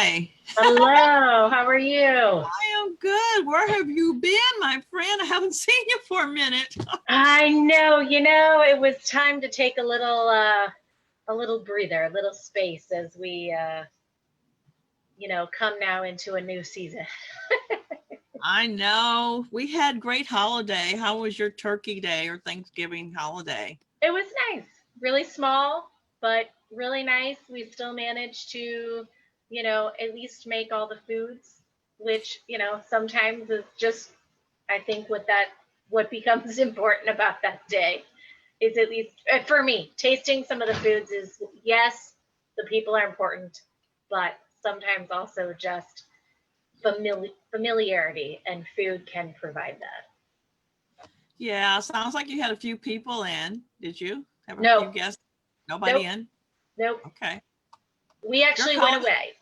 Hi. Hello, how are you? I am good. Where have you been, my friend? I haven't seen you for a minute. I know, it was time to take a little breather, a little space as we come now into a new season. I know. We had great holiday. How was your Turkey Day or Thanksgiving holiday? It was nice, really small, but really nice. We still managed to, at least make all the foods, which, sometimes is just, I think what becomes important about that day is, at least for me, tasting some of the foods is, yes, the people are important, but sometimes also just familiarity, and food can provide that. Yeah, sounds like you had a few people in. Did you have a few No, guests? Nobody nope, in? nope. Okay. We Your actually went college? away.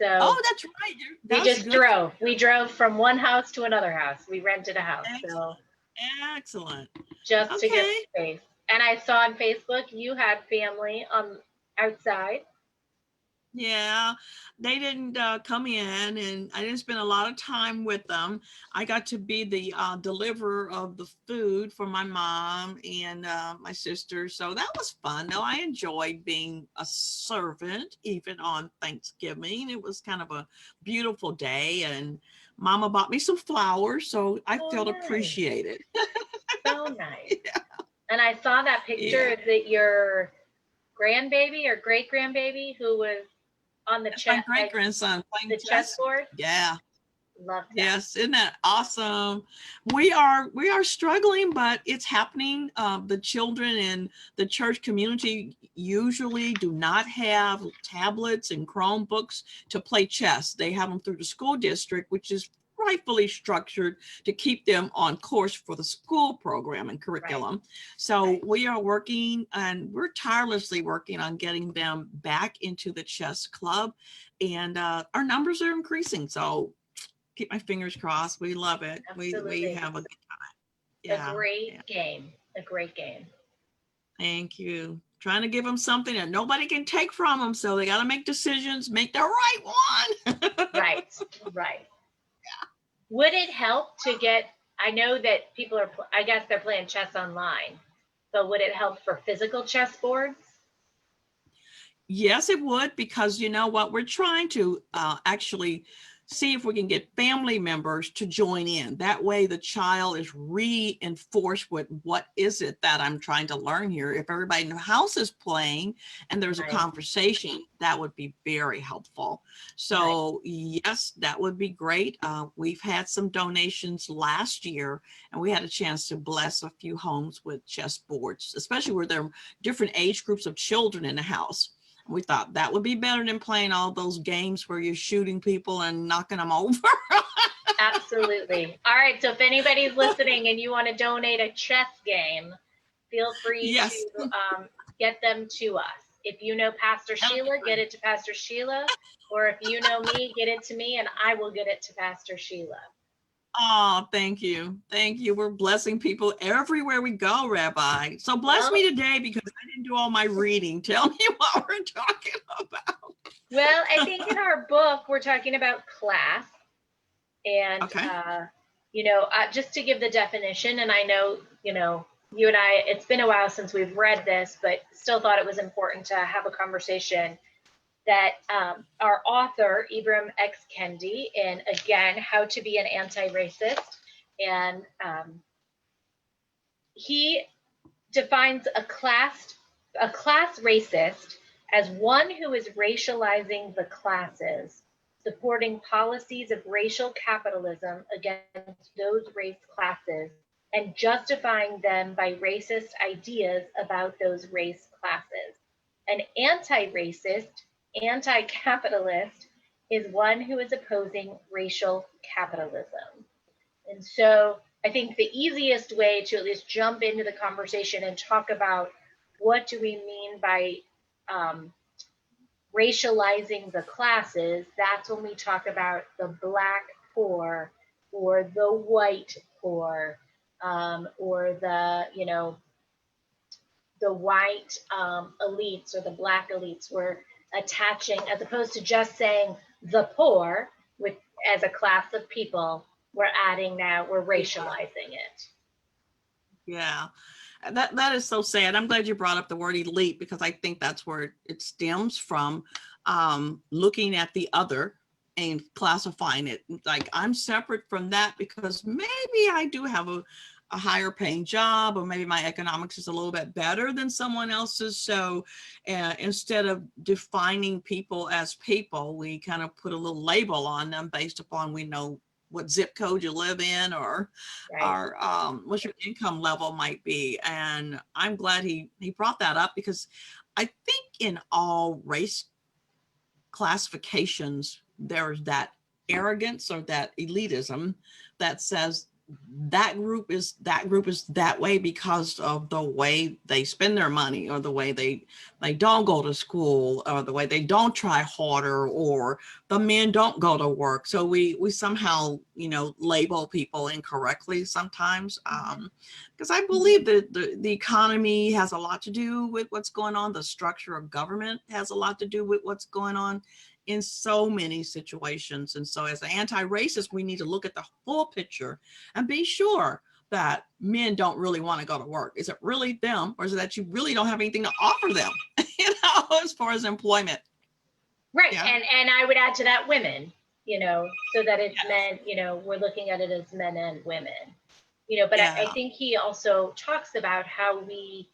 So Oh, that's right. we That's just good. drove. We drove from one house to another house. We rented a house. So Excellent. Excellent. just to get Okay. space. And I saw on Facebook you had family on outside. Yeah, they didn't come in, and I didn't spend a lot of time with them. I got to be the deliverer of the food for my mom and my sister, so that was fun. No, I enjoyed being a servant, even on Thanksgiving. It was kind of a beautiful day, and Mama bought me some flowers, so I Oh, felt nice. appreciated. So nice. Yeah, And I saw that picture. yeah. Is it your grandbaby or great grandbaby who was on the That's my chess, great like grandson playing the chess. chessboard? Yeah. Loved that. Yes, isn't that awesome? We are struggling, but it's happening. The children in the church community usually do not have tablets and Chromebooks to play chess. They have them through the school district, which is rightfully structured to keep them on course for the school program and Right, curriculum. So right. we are working, and we're tirelessly working on getting them back into the chess club, and our numbers are increasing. So keep my fingers crossed. We love it. We Absolutely. have a A yeah, yeah. great game. A great game. Thank you. Trying to give them something that nobody can take from them, so they got to make decisions, make the right one. Right, right. Would it help to get, I know that people are, I guess they're playing chess online, but would it help for physical chess boards? Yes, it would, because you know what? We're trying to actually see if we can get family members to join in. That way, the child is reinforced with what is it that I'm trying to learn here. If everybody in the house is playing and there's a Right, conversation, that would be very helpful. right. So, yes, that would be great. We've had some donations last year, and we had a chance to bless a few homes with chess boards, especially where there are different age groups of children in the house. We thought that would be better than playing all those games where you're shooting people and knocking them over. Absolutely. All right. So if anybody's listening and you want to donate a chess game, feel free Yes, to get them to us. If you know Pastor that'll be Sheila, get great. it to Pastor Sheila. Or if you know me, get it to me and I will get it to Pastor Sheila. Oh, thank you. Thank you. We're blessing people everywhere we go, Rabbi. So bless Well, me today, because I didn't do all my reading. Tell me what we're talking about. I think in our book, we're talking about class. And, Okay. just to give the definition, and I know, you and I, it's been a while since we've read this, but still thought it was important to have a conversation that our author, Ibram X. Kendi, in, again, How to Be an Anti-Racist, and he defines a class racist as one who is racializing the classes, supporting policies of racial capitalism against those race classes, and justifying them by racist ideas about those race classes. An anti-racist, anti-capitalist is one who is opposing racial capitalism. And so I think the easiest way to at least jump into the conversation and talk about what do we mean by um, racializing the classes, that's when we talk about the black poor or the white poor, or the white elites or the black elites. We're attaching, as opposed to just saying the poor with as a class of people, we're racializing it. Yeah. That is so sad. I'm glad you brought up the word elite, because I think that's where it stems from, looking at the other and classifying it like I'm separate from that because maybe I do have a higher paying job, or maybe my economics is a little bit better than someone else's. So instead of defining people as people, we kind of put a little label on them based upon we know what zip code you live in, or Right. what your income level might be. And I'm glad he brought that up, because I think in all race classifications, there's that arrogance or that elitism that says that group is that way because of the way they spend their money, or the way they don't go to school, or the way they don't try harder, or the men don't go to work. So we somehow, label people incorrectly sometimes, because I believe that the economy has a lot to do with what's going on. The structure of government has a lot to do with what's going on in so many situations. And so as an anti-racist, we need to look at the full picture and be sure that men don't really want to go to work. Is it really them, or is it that you really don't have anything to offer them, as far as employment? Right. Yeah. And I would add to that women, so that it's Yes. men, we're looking at it as men and women, but I Yeah. think he also talks about how we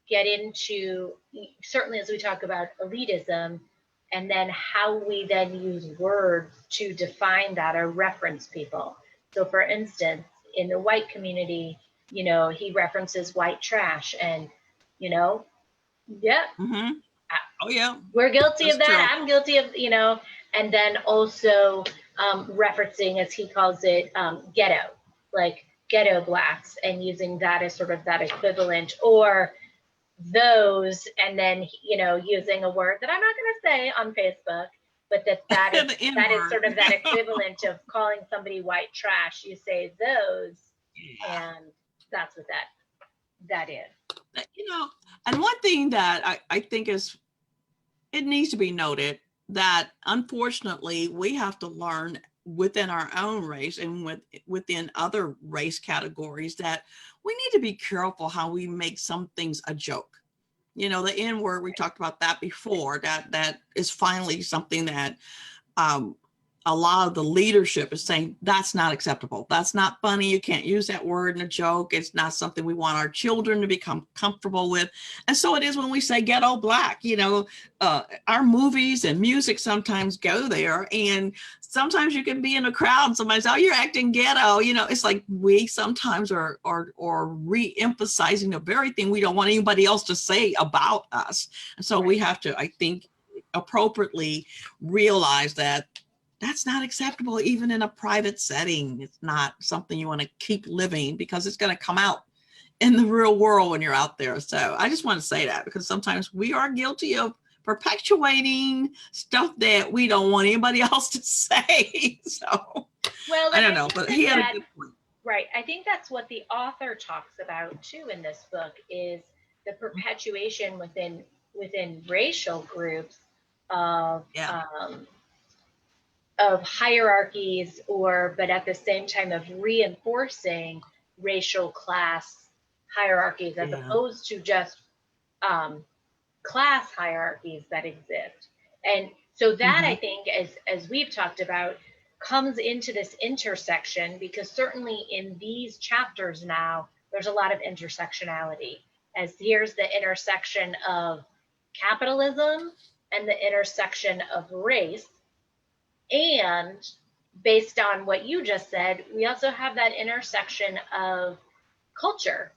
get into, certainly as we talk about elitism, and then how we then use words to define that or reference people. So for instance, in the white community, he references white trash, and, yeah, Mm-hmm. Oh yeah. we're guilty That's of that. true. I'm guilty of, and then also referencing, as he calls it, ghetto, like ghetto blacks, and using that as sort of that equivalent, or those, and then, using a word that I'm not going to say on Facebook, but that is The that is N-word. sort of that equivalent of calling somebody white trash. You say those, Yeah. and that's what that is. And one thing that I think it needs to be noted, that unfortunately we have to learn within our own race and within other race categories, that we need to be careful how we make some things a joke. The N word, we talked about that before, that is finally something that um, a lot of the leadership is saying that's not acceptable. That's not funny. You can't use that word in a joke. It's not something we want our children to become comfortable with. And so it is when we say ghetto black, our movies and music sometimes go there. And sometimes you can be in a crowd and somebody's, oh, you're acting ghetto. It's like we sometimes are re-emphasizing the very thing we don't want anybody else to say about us. And so we have to, I think, appropriately realize that that's not acceptable, even in a private setting. It's not something you want to keep living, because it's going to come out in the real world when you're out there. So I just want to say that, because sometimes we are guilty of perpetuating stuff that we don't want anybody else to say. So Well, I and don't I know, think but he had a good point. right. I think that's what the author talks about too in this book, is the perpetuation within racial groups of Yeah. of hierarchies, but at the same time of reinforcing racial class hierarchies, as Yeah. opposed to just um, class hierarchies that exist. And so that, I Mm-hmm. think, as we've talked about, comes into this intersection, because certainly in these chapters now, there's a lot of intersectionality, as here's the intersection of capitalism and the intersection of race. And based on what you just said, we also have that intersection of culture,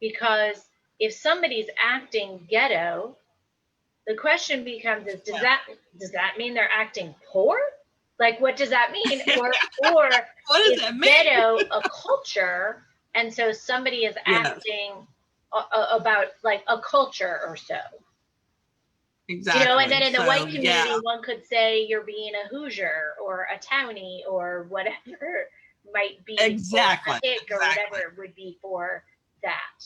because if somebody's acting ghetto, the question becomes, is does that mean they're acting poor? Like, what does that mean? Or What does is that mean? ghetto a culture, and so somebody is Yes, acting about like a culture or so? And then exactly. in the white So yeah, community, one could say you're being a Hoosier or a townie or whatever might be for a exactly, hick, or exactly. whatever it would be for that.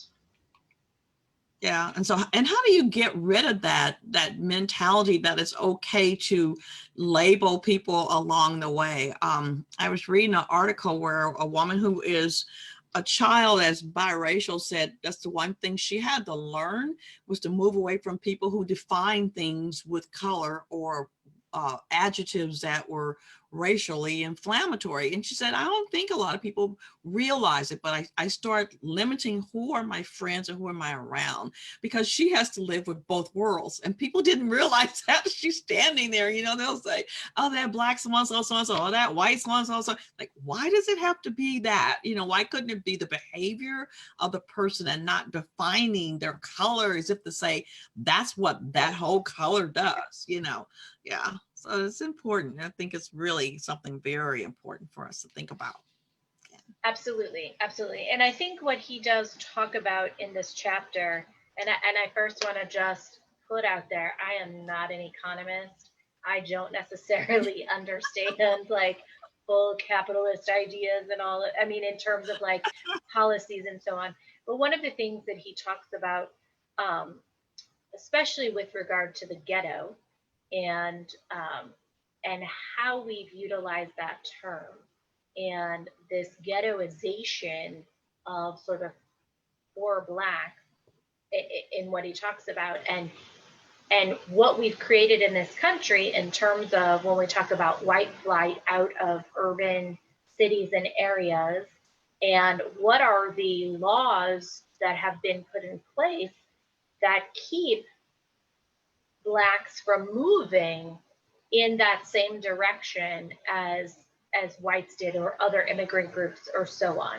Yeah. And so, and how do you get rid of that mentality that it's okay to label people along the way? I was reading an article where a woman who is a child as biracial said that's the one thing she had to learn was to move away from people who define things with color or adjectives that were racially inflammatory. And she said, I don't think a lot of people realize it, but I start limiting who are my friends and who am I around, because she has to live with both worlds. And people didn't realize that. She's standing there, they'll say, oh, that black so-and-so, so-and-so, oh, that white so-and-so, so like, why does it have to be that? Why couldn't it be the behavior of the person and not defining their color as if to say, that's what that whole color does. Yeah. So it's important. I think it's really something very important for us to think about. Absolutely, absolutely. And I think what he does talk about in this chapter, and I first want to just put out there, I am not an economist. I don't necessarily understand like full capitalist ideas and all. I mean, in terms of like policies and so on. But one of the things that he talks about, um, especially with regard to the ghetto, and and how we've utilized that term and this ghettoization of sort of poor black in what he talks about, and what we've created in this country in terms of when we talk about white flight out of urban cities and areas, and what are the laws that have been put in place that keep blacks from moving in that same direction as whites did or other immigrant groups or so on.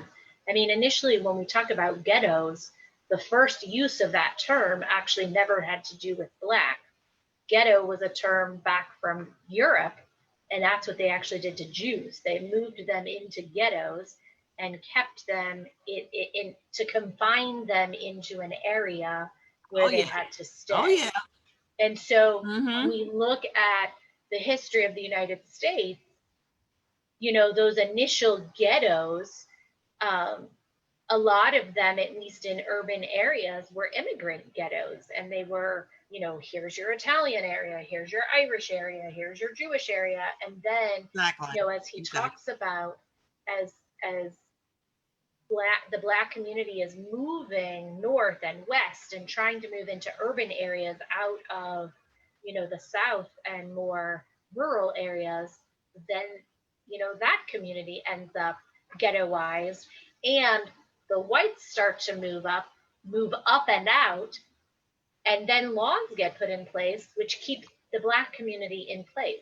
I mean, initially when we talk about ghettos, the first use of that term actually never had to do with black. Ghetto was a term back from Europe, and that's what they actually did to Jews. They moved them into ghettos and kept them to confine them into an area Oh where they yeah. had to Oh stay. yeah. And so when Mm-hmm. we look at the history of the United States, those initial ghettos, um, a lot of them, at least in urban areas, were immigrant ghettos. And they were, here's your Italian area, here's your Irish area, here's your Jewish area. And then, Exactly. as he Exactly. talks about, as the black community is moving north and west and trying to move into urban areas out of the south and more rural areas, then that community ends up ghettoized, and the whites start to move up and out, and then laws get put in place which keep the black community in place,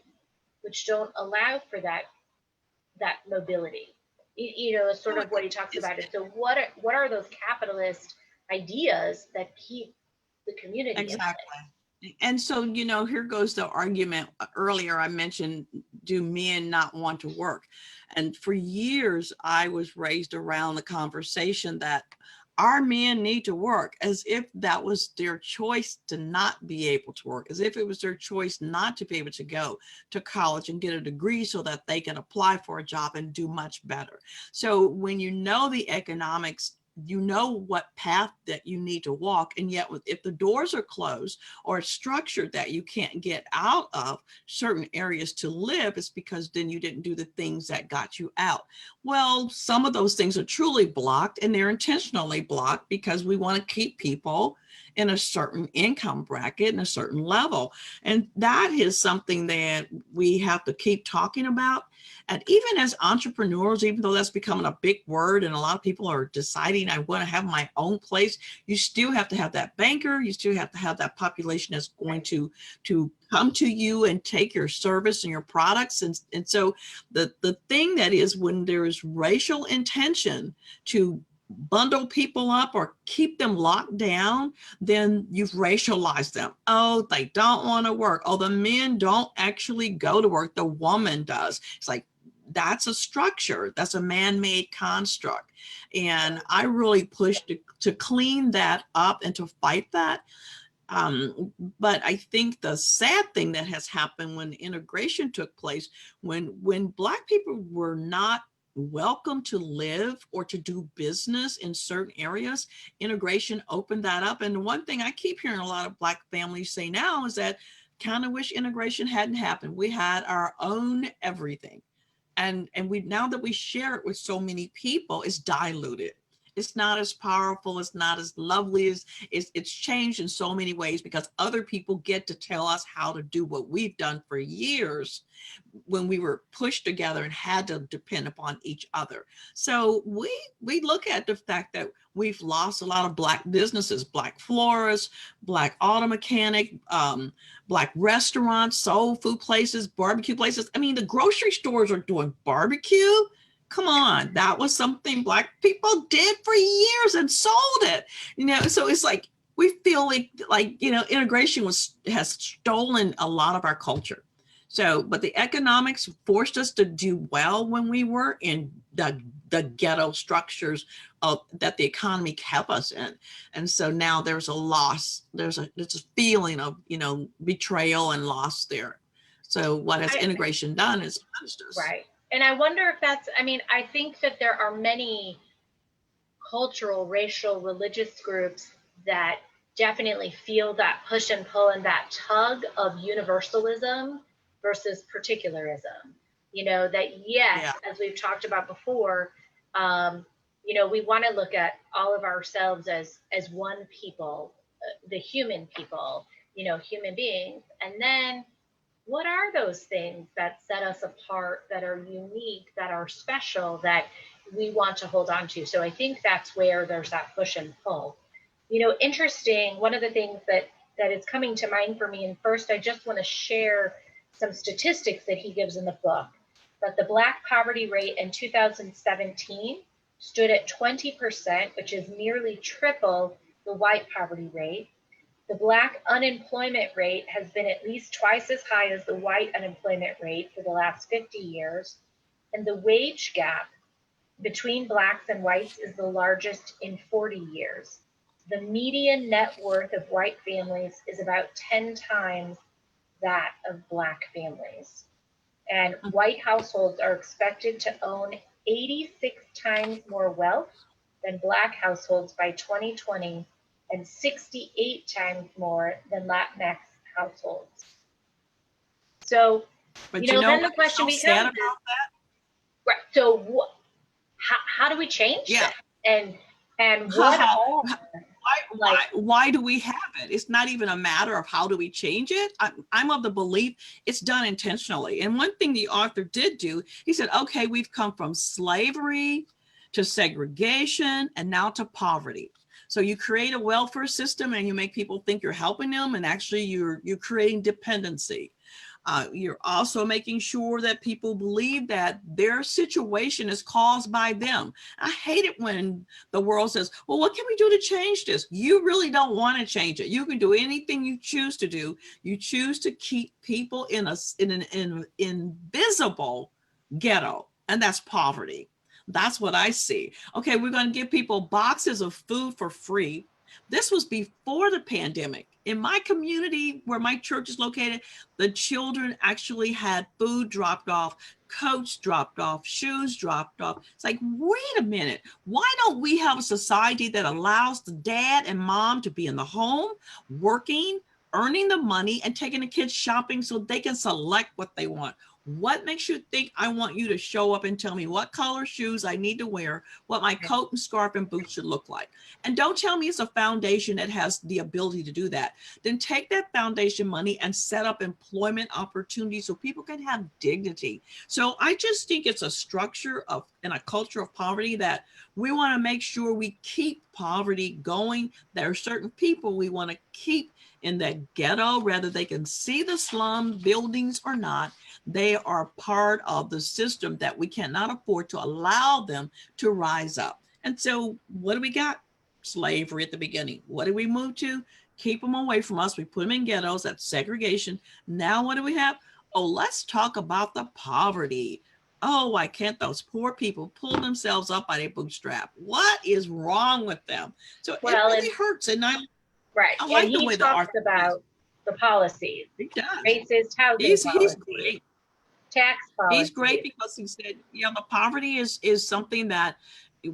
which don't allow for that mobility. Sort Oh, of what he talks it's about is, so what are those capitalist ideas that keep the community in exactly. place? And so, here goes the argument. Earlier, I mentioned, do men not want to work? And for years, I was raised around the conversation that our men need to work, as if that was their choice to not be able to work, as if it was their choice not to be able to go to college and get a degree so that they can apply for a job and do much better. So when you know the economics, you know what path that you need to walk. And yet, if the doors are closed or it's structured that you can't get out of certain areas to live, it's because then you didn't do the things that got you out. Well, some of those things are truly blocked, and they're intentionally blocked because we want to keep people in a certain income bracket and a certain level. And that is something that we have to keep talking about. And even as entrepreneurs, even though that's becoming a big word and a lot of people are deciding, I want to have my own place, you still have to have that banker. You still have to have that population that's going Right. to come to you and take your service and your products. And so the thing that is, when there is racial intention to bundle people up or keep them locked down, then you've racialized them. Oh, they don't want to work. Oh, the men don't actually go to work. The woman does. It's like, that's a structure. That's a man-made construct. And I really push to clean that up and to fight that. But I think the sad thing that has happened when integration took place, when Black people were not welcome to live or to do business in certain areas, integration opened that up. And the one thing I keep hearing a lot of Black families say now is that kind of wish integration hadn't happened. We had our own everything. And we, now that we share it with so many people, it's diluted. It's not as powerful, it's not as lovely, as it's changed in so many ways because other people get to tell us how to do what we've done for years when we were pushed together and had to depend upon each other. So we look at the fact that we've lost a lot of Black businesses, Black florists, Black auto mechanic, Black restaurants, soul food places, barbecue places. I mean, the grocery stores are doing barbecue. Come on, that was something Black people did for years and sold it. So it's like we feel like integration has stolen a lot of our culture. So, but the economics forced us to do well when we were in the ghetto structures that the economy kept us in. And so now there's a loss. There's a feeling of, betrayal and loss there. So what has integration done is punished us. Right. And I wonder if I think that there are many cultural, racial, religious groups that definitely feel that push and pull and that tug of universalism versus particularism. That yes, yeah, as we've talked about before, we want to look at all of ourselves as one people, the human people, human beings. And then what are those things that set us apart, that are unique, that are special, that we want to hold on to? So I think that's where there's that push and pull. Interesting, one of the things that is coming to mind for me, and first I just want to share some statistics that he gives in the book, that the Black poverty rate in 2017 stood at 20%, which is nearly triple the white poverty rate. The Black unemployment rate has been at least twice as high as the white unemployment rate for the last 50 years. And the wage gap between Blacks and whites is the largest in 40 years. The median net worth of white families is about 10 times that of Black families. And white households are expected to own 86 times more wealth than Black households by 2020, and 68 times more than Latinx households. So, then the question becomes, right, so how do we change that? And what why do we have it? It's not even a matter of how do we change it. I'm of the belief it's done intentionally. And one thing the author did do, he said, okay, we've come from slavery to segregation and now to poverty. So you create a welfare system and you make people think you're helping them, and actually you're creating dependency. You're also making sure that people believe that their situation is caused by them. I hate it when the world says, well, what can we do to change this? You really don't want to change it. You can do anything you choose to do. You choose to keep people in an invisible ghetto, and that's poverty. That's what I see. Okay, we're going to give people boxes of food for free. This was before the pandemic. In my community where my church is located, the children actually had food dropped off, coats dropped off, shoes dropped off. It's like, wait a minute. Why don't we have a society that allows the dad and mom to be in the home, working, earning the money, and taking the kids shopping so they can select what they want? What makes you think I want you to show up and tell me what color shoes I need to wear, what my coat and scarf and boots should look like? And don't tell me it's a foundation that has the ability to do that. Then take that foundation money and set up employment opportunities so people can have dignity. So I just think it's a structure and a culture of poverty that we want to make sure we keep poverty going. There are certain people we want to keep in that ghetto, whether they can see the slum buildings or not. They are part of the system that we cannot afford to allow them to rise up. And so what do we got? Slavery at the beginning. What did we move to? Keep them away from us. We put them in ghettos. That's segregation. Now what do we have? Oh, let's talk about the poverty. Oh, why can't those poor people pull themselves up by their bootstrap? What is wrong with them? So it really hurts. And I like the way the talks about the policies. He does. Racist housing policies, great. Tax He's great policies. because he said, yeah, the poverty is something that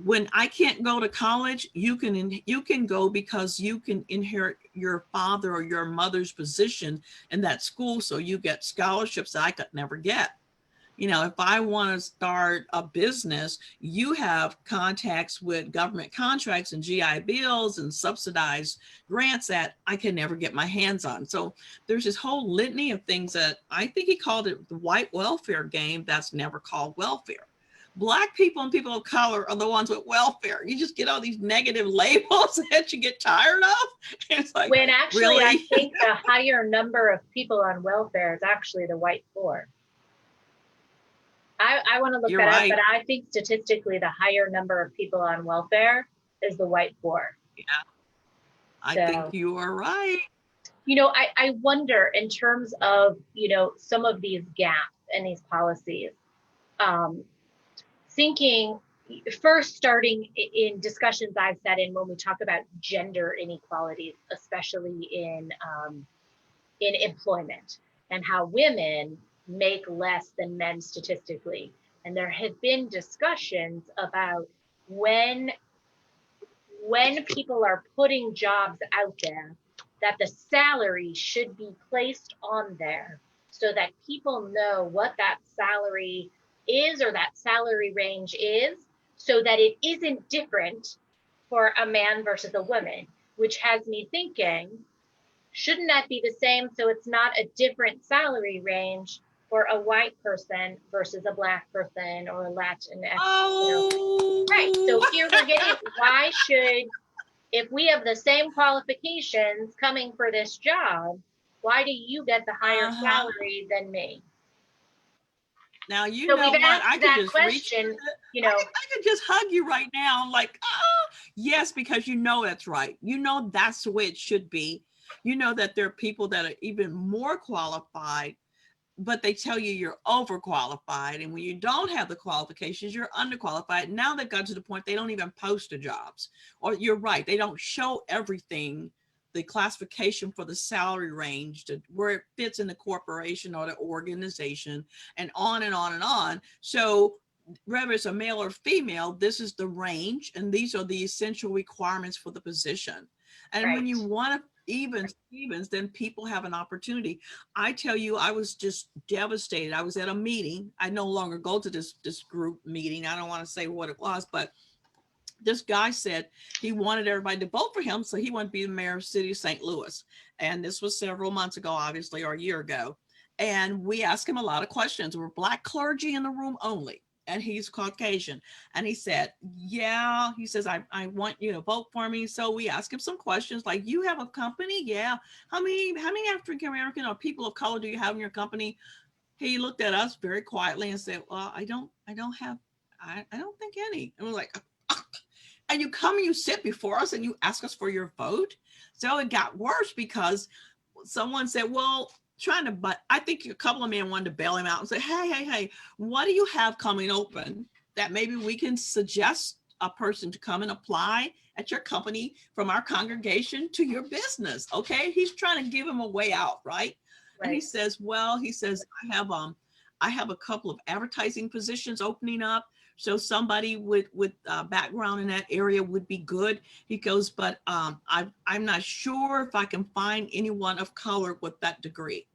when I can't go to college, you can go because you can inherit your father or your mother's position in that school, so you get scholarships that I could never get. You know, if I want to start a business, you have contacts with government contracts and GI bills and subsidized grants that I can never get my hands on. So there's this whole litany of things that I think he called it the white welfare game that's never called welfare. Black people and people of color are the ones with welfare. You just get all these negative labels that you get tired of. It's like, When actually, I really? think the higher number of people on welfare is actually the white poor. I want to look You're that up, right. but I think statistically, the higher number of people on welfare is the white poor. Yeah, I think So, you are right. I wonder in terms of, some of these gaps and these policies, um, thinking first starting in discussions I've sat in when we talk about gender inequalities, especially in employment, and how women make less than men statistically. And there have been discussions about when people are putting jobs out there, that the salary should be placed on there so that people know what that salary is, or that salary range is, so that it isn't different for a man versus a woman, which has me thinking, shouldn't that be the same, so it's not a different salary range for a white person versus a black person or a Latinx? Right. So Oh, here we're getting, why should, if we have the same qualifications coming for this job, why do you get the higher uh-huh. salary than me? Now, you So we've know what? asked I could that just reach, question, you know, I could just hug you right now. I'm like, oh, yes, because you know that's right. You know that's the way it should be. You know that there are people that are even more qualified, but they tell you you're overqualified. And when you don't have the qualifications, you're underqualified. Now they've got to the point they don't even post the jobs. Or you're right, they don't show everything, the classification for the salary range, to where it fits in the corporation or the organization, and on and on and on. So whether it's a male or female, this is the range, and these are the essential requirements for the position. And when right. you want to evens, then people have an opportunity. I tell you, I was just devastated. I was at a meeting. I no longer go to this group meeting. I don't want to say what it was, but this guy said he wanted everybody to vote for him, so he wanted to be the mayor of the city of St. Louis. And this was several months ago, obviously, or a year ago. And we asked him a lot of questions. We're black clergy in the room only, and he's Caucasian. And he said, yeah, he says, I want you to vote for me. So we asked him some questions like, you have a company? Yeah. How many African American or people of color do you have in your company? He looked at us very quietly and said, well, I don't think any. And we're like, and you come and you sit before us and you ask us for your vote. So it got worse because someone said, well, but I think a couple of men wanted to bail him out and say, hey, what do you have coming open that maybe we can suggest a person to come and apply at your company from our congregation to your business? Okay. He's trying to give him a way out, right? And he Right. says, well, he says, I have a couple of advertising positions opening up. So somebody with background in that area would be good. He goes, but I'm not sure if I can find anyone of color with that degree.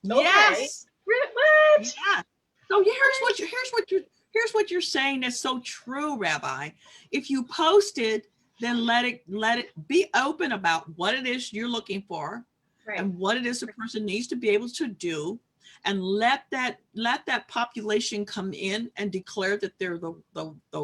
Okay. Yes, What? yeah. So What? here's what you're saying that's so true, Rabbi. If you post it, then let it be open about what it is you're looking for Right. and what it is the person needs to be able to do, and let that population come in and declare that they're the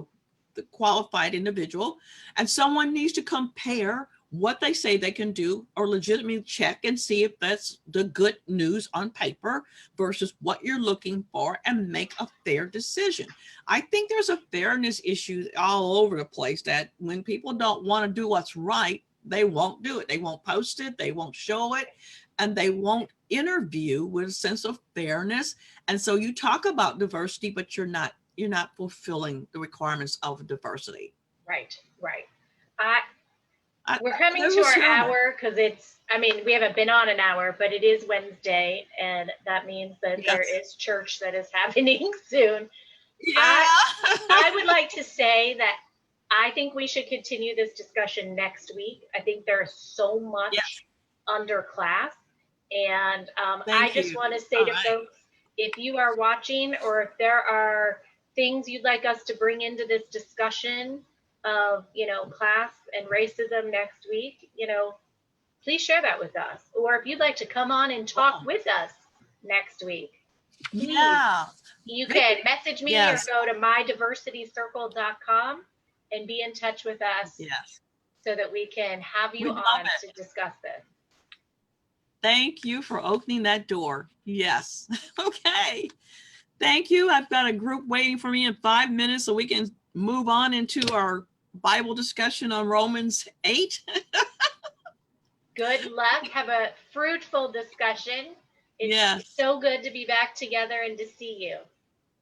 qualified individual, and someone needs to compare what they say they can do or legitimately check and see if that's the good news on paper versus what you're looking for, and make a fair decision. I think there's a fairness issue all over the place, that when people don't want to do what's right, they won't do it. They won't post it, they won't show it, and they won't interview with a sense of fairness. And so you talk about diversity, but you're not fulfilling the requirements of diversity. Right. Right. I We're coming it to was our terrible. hour because we haven't been on an hour, but it is Wednesday, and that means that there Yes. is church that is happening soon. I Yeah. I would like to say that I think we should continue this discussion next week. I think there's so Yes. much under class. And I Thank just you. want to say All to right. folks, if you are watching or if there are things you'd like us to bring into this discussion of, class and racism next week, please share that with us. Or if you'd like to come on and talk Oh, with us next week, please, yeah. you Maybe. can message me or Yes. go to mydiversitycircle.com and be in touch with us Yes. so that we can have you We love on to it. discuss this. Thank you for opening that door. Yes. Okay. Thank you. I've got a group waiting for me in 5 minutes so we can move on into our Bible discussion on Romans 8. Good luck. Have a fruitful discussion. It's Yes. so good to be back together and to see you.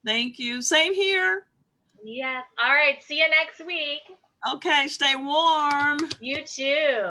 Thank you. Same here. Yes. All right. See you next week. Okay. Stay warm. You too.